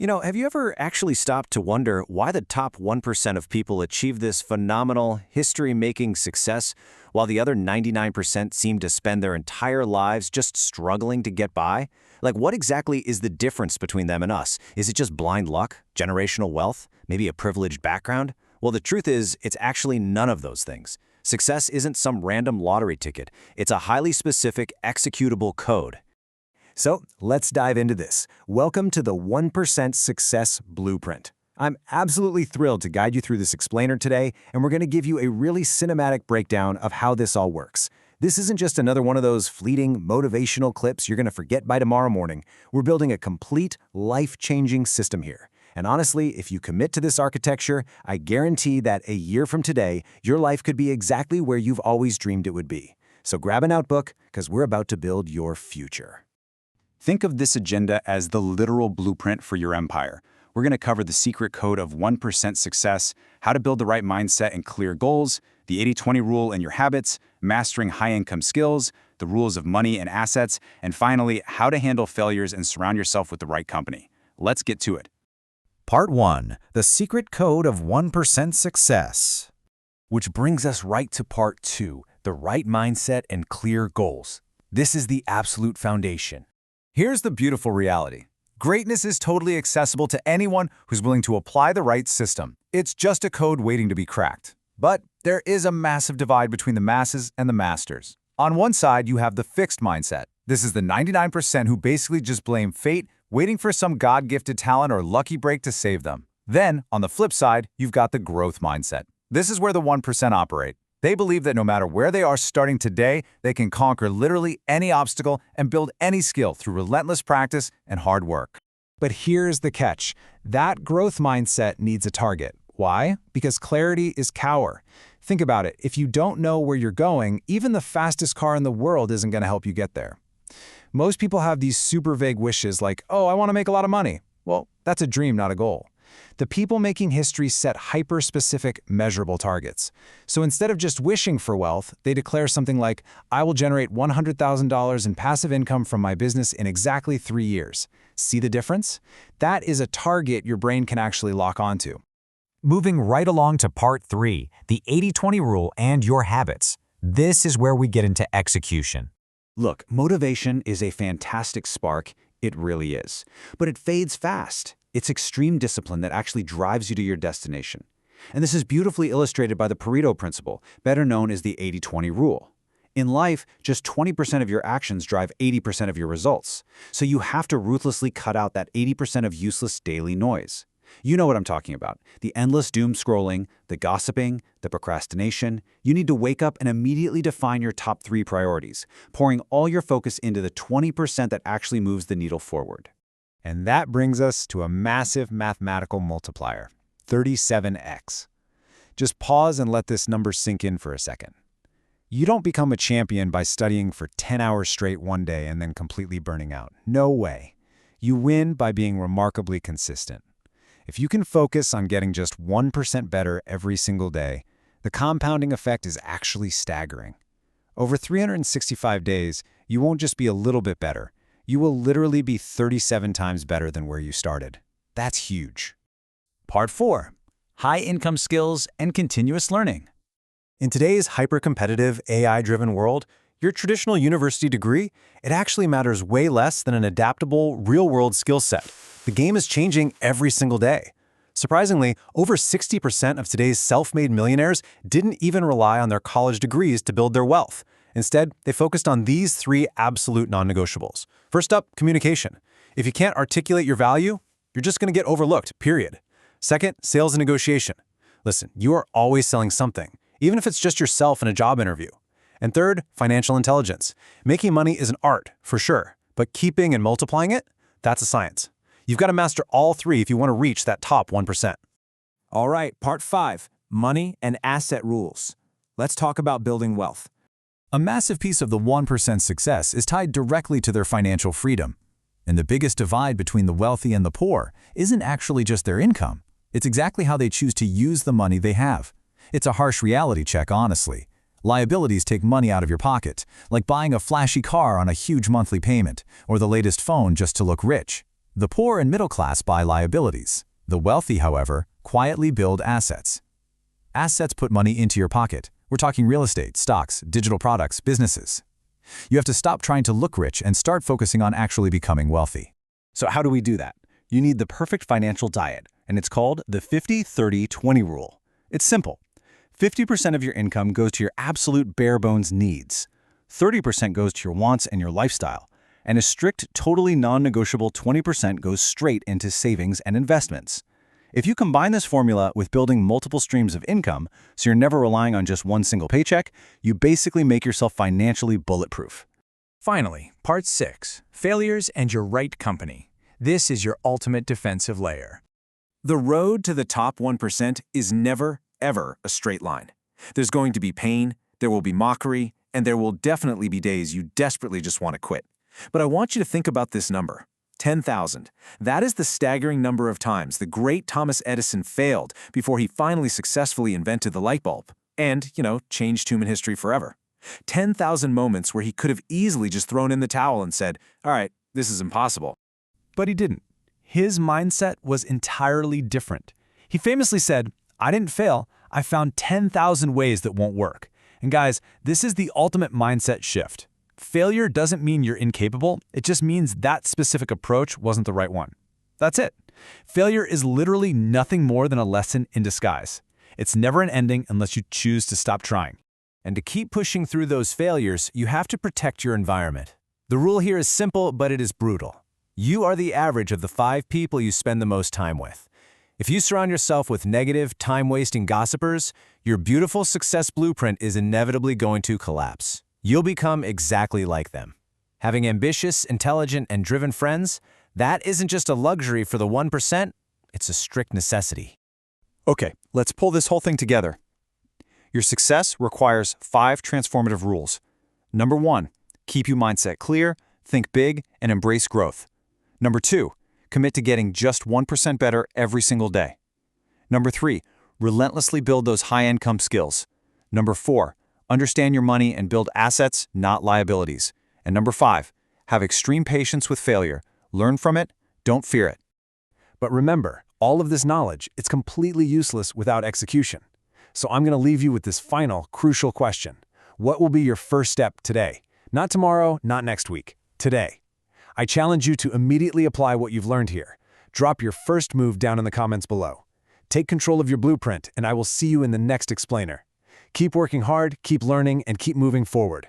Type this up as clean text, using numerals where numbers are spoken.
Have you ever actually stopped to wonder why the top 1% of people achieve this phenomenal, history-making success, while the other 99% seem to spend their entire lives just struggling to get by? Like, what exactly is the difference between them and us? Is it just blind luck, generational wealth, maybe a privileged background? Well, the truth is, it's actually none of those things. Success isn't some random lottery ticket. It's a highly specific, executable code. So let's dive into this. Welcome to the 1% Success Blueprint. I'm absolutely thrilled to guide you through this explainer today, and we're going to give you a really cinematic breakdown of how this all works. This isn't just another one of those fleeting motivational clips you're going to forget by tomorrow morning. We're building a complete, life-changing system here. And honestly, if you commit to this architecture, I guarantee that a year from today, your life could be exactly where you've always dreamed it would be. So grab a notebook, because we're about to build your future. Think of this agenda as the literal blueprint for your empire. We're going to cover the secret code of 1% success, how to build the right mindset and clear goals, the 80-20 rule and your habits, mastering high-income skills, the rules of money and assets, and finally, how to handle failures and surround yourself with the right company. Let's get to it. Part 1. The Secret Code of 1% Success. Which brings us right to Part 2, the right mindset and clear goals. This is the absolute foundation. Here's the beautiful reality. Greatness is totally accessible to anyone who's willing to apply the right system. It's just a code waiting to be cracked. But there is a massive divide between the masses and the masters. On one side, you have the fixed mindset. This is the 99% who basically just blame fate, waiting for some God-gifted talent or lucky break to save them. Then, on the flip side, you've got the growth mindset. This is where the 1% operate. They believe that no matter where they are starting today, they can conquer literally any obstacle and build any skill through relentless practice and hard work. But here's the catch. That growth mindset needs a target. Why? Because clarity is cower. Think about it. If you don't know where you're going, even the fastest car in the world isn't going to help you get there. Most people have these super vague wishes like, oh, I want to make a lot of money. Well, that's a dream, not a goal. The people making history set hyper-specific, measurable targets. So instead of just wishing for wealth, they declare something like, I will generate $100,000 in passive income from my business in exactly 3 years. See the difference? That is a target your brain can actually lock onto. Moving right along to Part 3, the 80-20 rule and your habits. This is where we get into execution. Look, motivation is a fantastic spark. It really is. But it fades fast. It's extreme discipline that actually drives you to your destination. And this is beautifully illustrated by the Pareto principle, better known as the 80-20 rule. In life, just 20% of your actions drive 80% of your results. So you have to ruthlessly cut out that 80% of useless daily noise. You know what I'm talking about. The endless doom scrolling, the gossiping, the procrastination. You need to wake up and immediately define your top 3 priorities, pouring all your focus into the 20% that actually moves the needle forward. And that brings us to a massive mathematical multiplier, 37x. Just pause and let this number sink in for a second. You don't become a champion by studying for 10 hours straight one day and then completely burning out. No way. You win by being remarkably consistent. If you can focus on getting just 1% better every single day, the compounding effect is actually staggering. Over 365 days, you won't just be a little bit better. You will literally be 37 times better than where you started. That's huge. Part 4. High-income skills and continuous learning. In today's hyper-competitive, AI-driven world, your traditional university degree, it actually matters way less than an adaptable, real-world skill set. The game is changing every single day. Surprisingly, over 60% of today's self-made millionaires didn't even rely on their college degrees to build their wealth. Instead, they focused on these 3 absolute non-negotiables. First up, communication. If you can't articulate your value, you're just going to get overlooked, period. Second, sales and negotiation. Listen, you are always selling something, even if it's just yourself in a job interview. And third, financial intelligence. Making money is an art, for sure, but keeping and multiplying it, that's a science. You've got to master all 3 if you want to reach that top 1%. All right, Part 5, money and asset rules. Let's talk about building wealth. A massive piece of the 1% success is tied directly to their financial freedom. And the biggest divide between the wealthy and the poor isn't actually just their income. It's exactly how they choose to use the money they have. It's a harsh reality check, honestly. Liabilities take money out of your pocket, like buying a flashy car on a huge monthly payment, or the latest phone just to look rich. The poor and middle class buy liabilities. The wealthy, however, quietly build assets. Assets put money into your pocket. We're talking real estate, stocks, digital products, businesses. You have to stop trying to look rich and start focusing on actually becoming wealthy. So how do we do that? You need the perfect financial diet, and it's called the 50-30-20 rule. It's simple. 50% of your income goes to your absolute bare-bones needs. 30% goes to your wants and your lifestyle. And a strict, totally non-negotiable 20% goes straight into savings and investments. If you combine this formula with building multiple streams of income, so you're never relying on just one single paycheck, you basically make yourself financially bulletproof. Finally, Part 6, Failures and Your Right Company. This is your ultimate defensive layer. The road to the top 1% is never, ever a straight line. There's going to be pain, there will be mockery, and there will definitely be days you desperately just want to quit. But I want you to think about this number. 10,000. That is the staggering number of times the great Thomas Edison failed before he finally successfully invented the light bulb and, changed human history forever. 10,000 moments where he could have easily just thrown in the towel and said, all right, this is impossible. But he didn't. His mindset was entirely different. He famously said, I didn't fail, I found 10,000 ways that won't work. And guys, this is the ultimate mindset shift. Failure doesn't mean you're incapable, it just means that specific approach wasn't the right one. That's it. Failure is literally nothing more than a lesson in disguise. It's never an ending unless you choose to stop trying. And to keep pushing through those failures, you have to protect your environment. The rule here is simple, but it is brutal. You are the average of the 5 people you spend the most time with. If you surround yourself with negative, time-wasting gossipers, your beautiful success blueprint is inevitably going to collapse. You'll become exactly like them. Having ambitious, intelligent, and driven friends, that isn't just a luxury for the 1%, it's a strict necessity. Okay, let's pull this whole thing together. Your success requires 5 transformative rules. Number 1, keep your mindset clear, think big, and embrace growth. Number 2, commit to getting just 1% better every single day. Number 3, relentlessly build those high-income skills. Number 4, understand your money and build assets, not liabilities. And number 5, have extreme patience with failure. Learn from it, don't fear it. But remember, all of this knowledge, it's completely useless without execution. So I'm going to leave you with this final, crucial question. What will be your first step today? Not tomorrow, not next week. Today. I challenge you to immediately apply what you've learned here. Drop your first move down in the comments below. Take control of your blueprint, and I will see you in the next explainer. Keep working hard, keep learning, and keep moving forward.